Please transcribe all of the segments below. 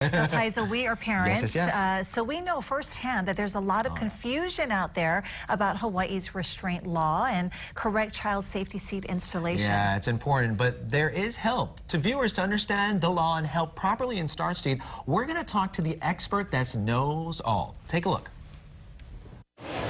Well, Tyza, we are parents, Yes. so we know firsthand that there's a lot of confusion out there about Hawaii's restraint law and correct child safety seat installation. Yeah, it's important, but there is help. To viewers to understand the law and help properly install seat, we're going to talk to the expert that knows all. Take a look.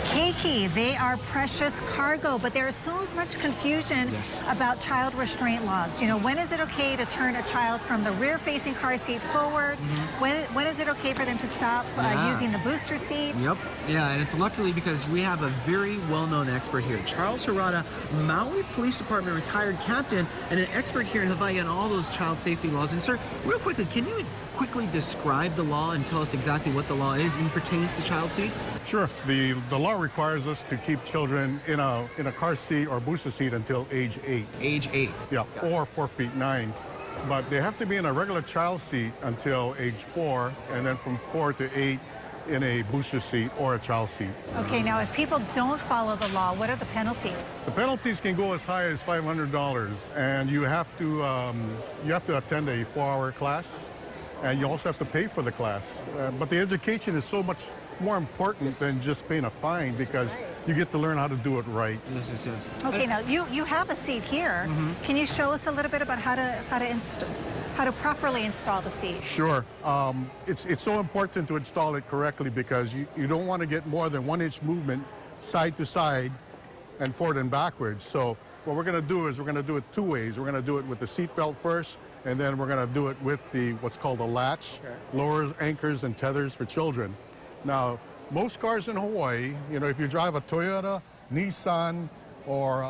Keiki, they are precious cargo, but there is so much confusion about child restraint laws. You know, when is it okay to turn a child from the rear-facing car seat forward? When is it okay for them to stop using the booster seat? Yep. Yeah, and it's luckily because we have a very well-known expert here. Charles Harada, Maui Police Department retired captain and an expert here in Hawaii on all those child safety laws. And sir, real quickly, can you quickly describe the law and tell us exactly what the law is and pertains to child seats? Sure. The law requires us to keep children in a car seat or booster seat until age 8. Age 8. Yeah, or 4 feet 9. But they have to be in a regular child seat until age 4, and then from 4 to 8 in a booster seat or a child seat. Okay, now if people don't follow the law, what are the penalties? The penalties can go as high as $500, and you have to attend a 4-hour class, and you also have to pay for the class. But the education is so much more important than just paying a fine, because you get to learn how to do it right. Yes. Okay, now you have a seat here. Can you show us a little bit about how to properly install the seat? Sure. It's so important to install it correctly, because you don't want to get more than 1 inch movement side to side and forward and backwards. So what we're going to do is we're going to do it 2 ways. We're going to do it with the seat belt first, and then we're going to do it with what's called a latch, lowers, anchors, and tethers for children. Now, most cars in Hawaii, you know, if you drive a Toyota, Nissan, or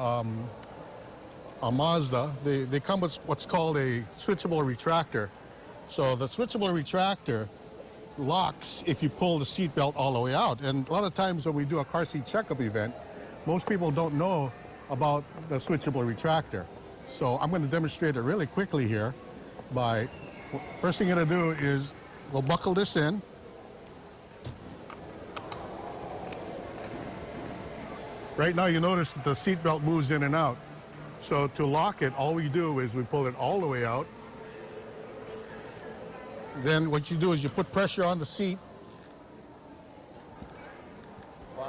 a Mazda, they come with what's called a switchable retractor. So the switchable retractor locks if you pull the seat belt all the way out. And a lot of times when we do a car seat checkup event, most people don't know about the switchable retractor. So I'm going to demonstrate it really quickly here by, first thing you're going to do is we'll buckle this in. Right now you notice that the seat belt moves in and out. So to lock it, all we do is we pull it all the way out. Then what you do is you put pressure on the seat,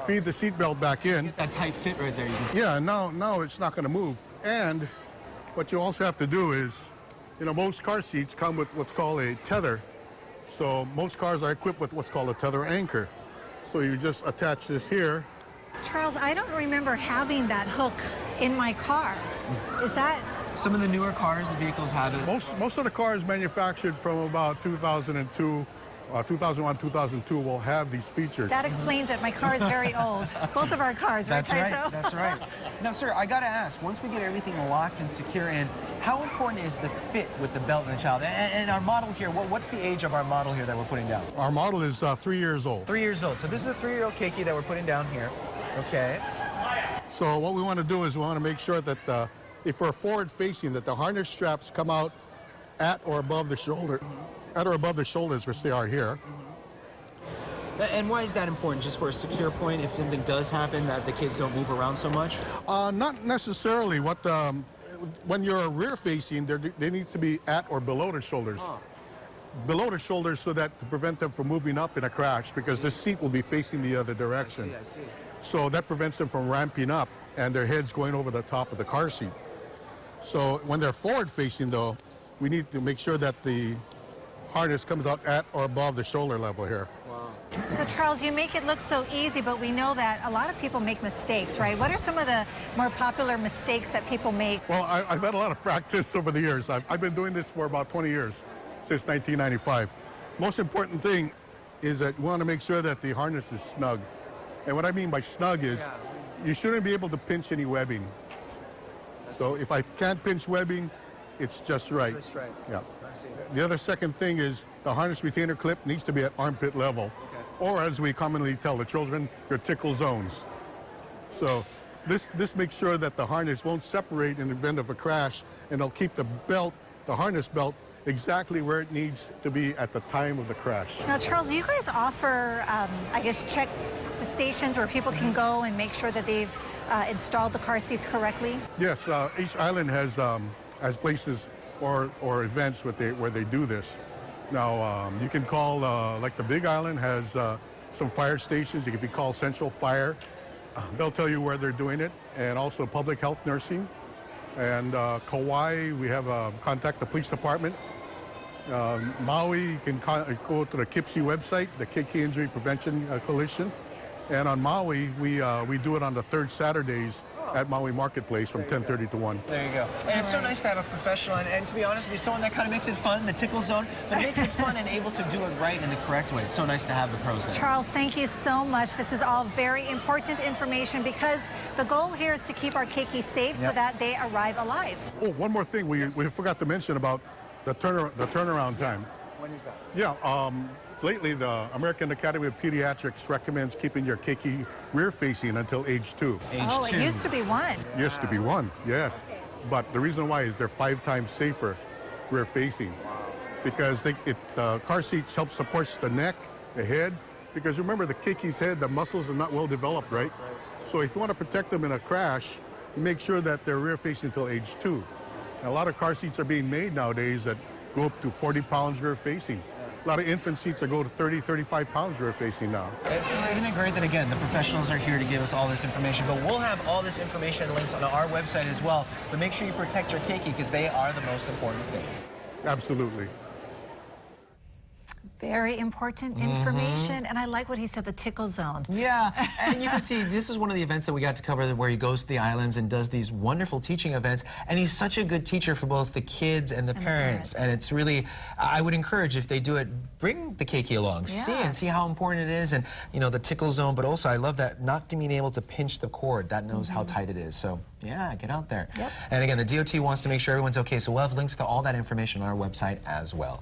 feed the seat belt back in. Get that tight fit right there. You can see. Yeah, now it's not going to move. And what you also have to do is, you know, most car seats come with what's called a tether. So most cars are equipped with what's called a tether anchor. So you just attach this here. Charles, I don't remember having that hook in my car. Is that? Some of the newer cars, the vehicles have it. Most of the cars manufactured from about 2002, 2001, 2002 will have these features. That explains it. My car is very old. Both of our cars, right, Tyzo? That's right. Now, sir, I got to ask, once we get everything locked and secure in, how important is the fit with the belt and the child? And our model here, what's the age of our model here that we're putting down? Our model is 3 years old. 3 years old. So this is a 3-year-old Keiki that we're putting down here. Okay. So what we want to do is we want to make sure that if we're forward facing, that the harness straps come out at or above the shoulder, at or above the shoulders, which they are here. And why is that important? Just for a secure point, if something does happen, that the kids don't move around so much? Not necessarily. When you're rear facing, they need to be at or below the shoulders. Below the shoulders, so that to prevent them from moving up in a crash, because the seat will be facing the other direction. I see. So that prevents them from ramping up and their heads going over the top of the car seat. So when they're forward facing, though, we need to make sure that the harness comes out at or above the shoulder level here. Wow. So, Charles, you make it look so easy, but we know that a lot of people make mistakes, right? What are some of the more popular mistakes that people make? Well, I've had a lot of practice over the years. I've been doing this for about 20 years, since 1995. Most important thing is that you want to make sure that the harness is snug. And what I mean by snug is you shouldn't be able to pinch any webbing. So if I can't pinch webbing, it's just right. Just right. Yeah. The other second thing is the harness retainer clip needs to be at armpit level. Or as we commonly tell the children, your tickle zones. So this makes sure that the harness won't separate in the event of a crash, and it'll keep the belt, the harness belt, exactly where it needs to be at the time of the crash. Now, Charles, you guys offer, I guess, check stations where people can go and make sure that they've installed the car seats correctly? Yes, each island has places or events where they do this. Now, you can call, like the Big Island has some fire stations. If you call Central Fire, they'll tell you where they're doing it, and also public health nursing. And Kauai, we have contact the police department. Maui, you can go to the KIPSI website, the KK Injury Prevention Coalition. And on Maui, we do it on the third Saturdays at Maui Marketplace from 10:30 to 1. There you go. And it's so nice to have a professional, and to be honest with you, someone that kind of makes it fun, the tickle zone, but it makes it fun and able to do it right in the correct way. It's so nice to have the pros there. Charles, thank you so much. This is all very important information because the goal here is to keep our keiki safe so that they arrive alive. Oh, one more thing we forgot to mention about the turnaround time. When is that? Yeah, lately the American Academy of Pediatrics recommends keeping your keiki rear-facing until age 2. Oh, it used to be 1. Used to be 1, yes. But the reason why is they're 5 times safer rear-facing. Because the car seats help support the neck, the head. Because remember, the keiki's head, the muscles are not well developed, right? So if you want to protect them in a crash, make sure that they're rear-facing until age 2. And a lot of car seats are being made nowadays that go up to 40 pounds rear-facing. A lot of infant seats that go to 30, 35 pounds rear-facing now. Isn't it great that, again, the professionals are here to give us all this information, but we'll have all this information and links on our website as well. But make sure you protect your keiki because they are the most important things. Absolutely. Very important information. And I like what he said, the tickle zone. Yeah, and you can see this is one of the events that we got to cover where he goes to the islands and does these wonderful teaching events. And he's such a good teacher for both the kids and the parents. And it's really, I would encourage if they do it, bring the keiki along, see how important it is, and you know, the tickle zone. But also, I love that not being able to pinch the cord. That knows how tight it is. So yeah, get out there. And again, the DOT wants to make sure everyone's okay. So we'll have links to all that information on our website as well.